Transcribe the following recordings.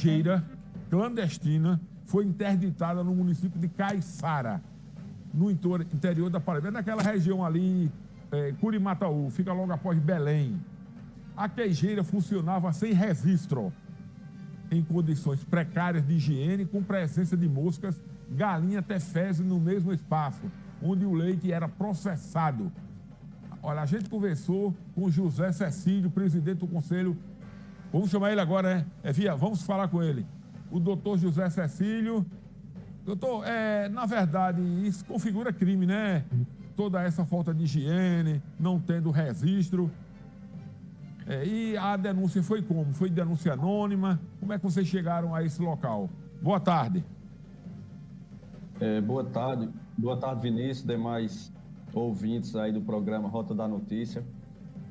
queijeira clandestina foi interditada no município de Caiçara, no interior da Paraíba, naquela região ali, Curimataú, fica logo após Belém. A queijeira funcionava sem registro, em condições precárias de higiene, com presença de moscas, galinha até fezes no mesmo espaço, onde o leite era processado. Olha, a gente conversou com José Cecílio, presidente do conselho. Vamos chamar ele agora, vamos falar com ele. O doutor José Cecílio. Doutor, na verdade, isso configura crime, né? Toda essa falta de higiene, não tendo registro. E a denúncia foi como? Foi denúncia anônima? Como é que vocês chegaram a esse local? Boa tarde. Boa tarde. Boa tarde, Vinícius, demais ouvintes aí do programa Rota da Notícia.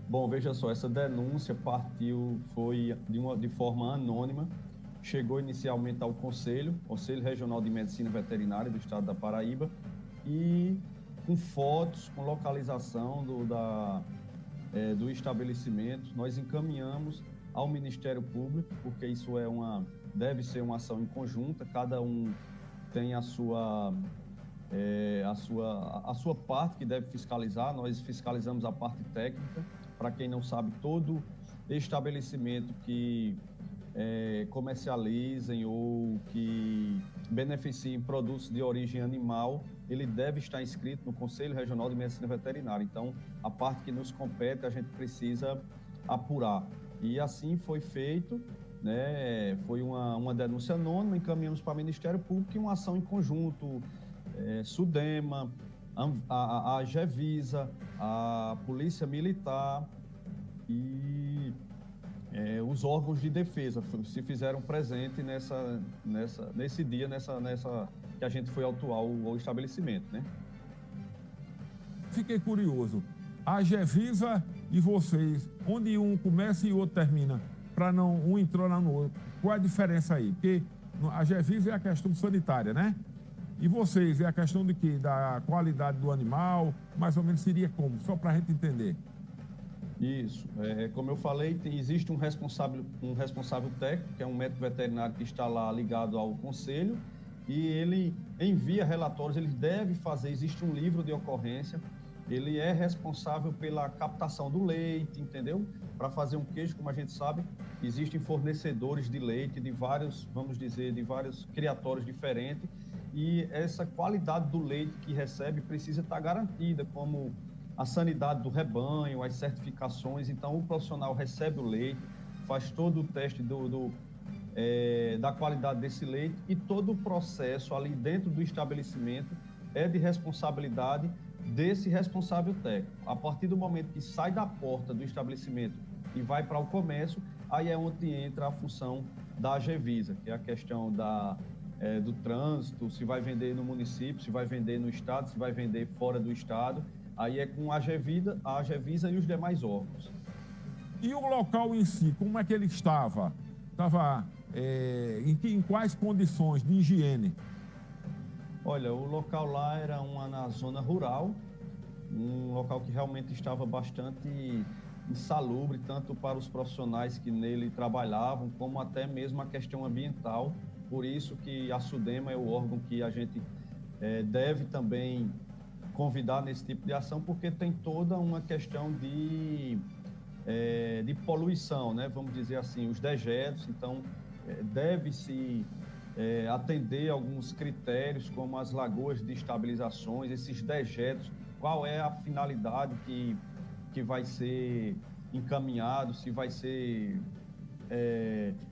Bom, veja só, essa denúncia foi de forma anônima, chegou inicialmente ao Conselho Regional de Medicina Veterinária do Estado da Paraíba, e com fotos, com localização do estabelecimento, nós encaminhamos ao Ministério Público, porque isso deve ser uma ação em conjunta, cada um tem a sua parte que deve fiscalizar. Nós fiscalizamos a parte técnica. Para quem não sabe, todo estabelecimento que comercializem ou que beneficiem produtos de origem animal, ele deve estar inscrito no Conselho Regional de Medicina Veterinária. Então, a parte que nos compete, a gente precisa apurar. E assim foi feito, né? Foi uma denúncia anônima, encaminhamos para o Ministério Público e uma ação em conjunto, SUDEMA, a AGEVISA, a Polícia Militar e os órgãos de defesa se fizeram presente nesse dia, que a gente foi autuar o estabelecimento, né? Fiquei curioso. A AGEVISA e vocês, onde um começa e o outro termina, para não um entrar no outro, qual é a diferença aí? Porque a AGEVISA é a questão sanitária, né? E vocês, é a questão de quê? Da qualidade do animal, mais ou menos seria como? Só para a gente entender. Isso. Como eu falei, existe um responsável técnico, que é um médico veterinário que está lá ligado ao conselho, e ele envia relatórios, ele deve fazer, existe um livro de ocorrência, ele é responsável pela captação do leite, entendeu? Para fazer um queijo, como a gente sabe, existem fornecedores de leite de vários, vamos dizer, de vários criatórios diferentes, e essa qualidade do leite que recebe precisa estar garantida, como a sanidade do rebanho, as certificações. Então, o profissional recebe o leite, faz todo o teste da qualidade desse leite, e todo o processo ali dentro do estabelecimento é de responsabilidade desse responsável técnico. A partir do momento que sai da porta do estabelecimento e vai para o comércio, aí é onde entra a função da AGEVISA, que é a questão do trânsito, se vai vender no município, se vai vender no estado, se vai vender fora do estado. Aí é com a AGEVISA e os demais órgãos. E o local em si, como é que ele estava? Estava em quais condições de higiene? Olha, o local lá era na zona rural, um local que realmente estava bastante insalubre, tanto para os profissionais que nele trabalhavam, como até mesmo a questão ambiental. Por isso que a SUDEMA é o órgão que a gente deve também convidar nesse tipo de ação, porque tem toda uma questão de poluição, né? Vamos dizer assim, os dejetos. Então, deve-se atender alguns critérios, como as lagoas de estabilizações, esses dejetos, qual é a finalidade que vai ser encaminhado, se vai ser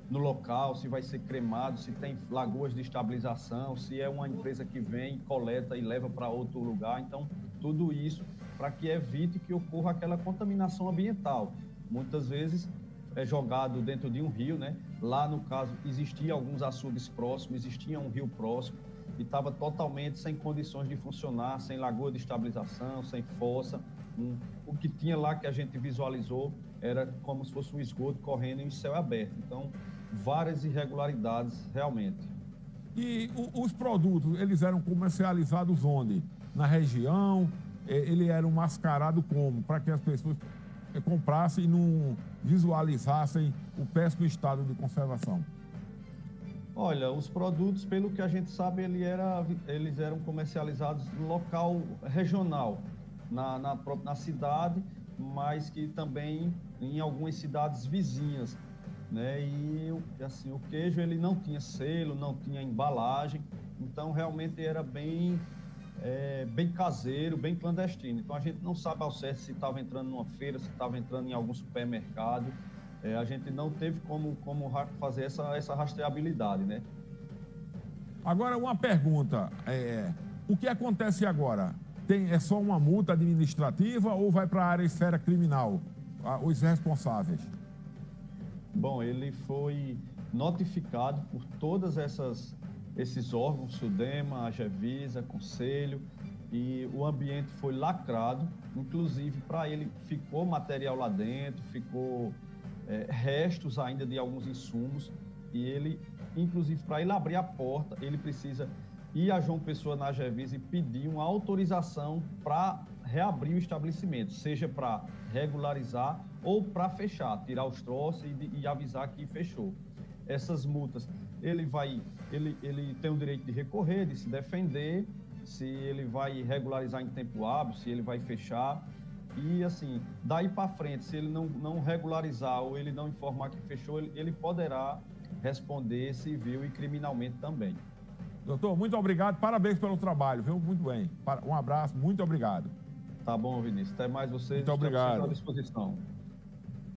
no local, se vai ser cremado, se tem lagoas de estabilização, se é uma empresa que vem, coleta e leva para outro lugar. Então, tudo isso para que evite que ocorra aquela contaminação ambiental. Muitas vezes é jogado dentro de um rio, né? Lá, no caso, existia alguns açudes próximos, existia um rio próximo e estava totalmente sem condições de funcionar, sem lagoa de estabilização, sem fossa. O que tinha lá que a gente visualizou era como se fosse um esgoto correndo em céu aberto. Então, várias irregularidades realmente. E os produtos, eles eram comercializados onde? Na região? Ele era mascarado como? Para que as pessoas comprassem e não visualizassem o péssimo estado de conservação? Olha, os produtos, pelo que a gente sabe, eles eram comercializados no local regional, na cidade, mas que também em algumas cidades vizinhas, né? E assim, o queijo ele não tinha selo, não tinha embalagem, então realmente era bem caseiro, bem clandestino. Então a gente não sabe ao certo se estava entrando numa feira, se estava entrando em algum supermercado. A gente não teve como fazer essa rastreabilidade, né? Agora, uma pergunta. O que acontece agora? É só uma multa administrativa ou vai para a área esfera criminal, os responsáveis? Bom, ele foi notificado por esses órgãos, SUDEMA, AGEVISA, Conselho, e o ambiente foi lacrado, inclusive para ele ficou material lá dentro, ficou restos ainda de alguns insumos, e ele, inclusive, para ele abrir a porta, ele precisa ir a João Pessoa na AGEVISA e pedir uma autorização para reabrir o estabelecimento, seja para regularizar ou para fechar, tirar os troços e avisar que fechou. Essas multas, ele tem o direito de recorrer, de se defender, se ele vai regularizar em tempo hábil, se ele vai fechar. E assim, daí para frente, se ele não regularizar ou ele não informar que fechou, ele poderá responder civil e criminalmente também. Doutor, muito obrigado, parabéns pelo trabalho, viu? Muito bem. Um abraço, muito obrigado. Tá bom, Vinícius. Até mais vocês. Muito obrigado. Estamos à disposição.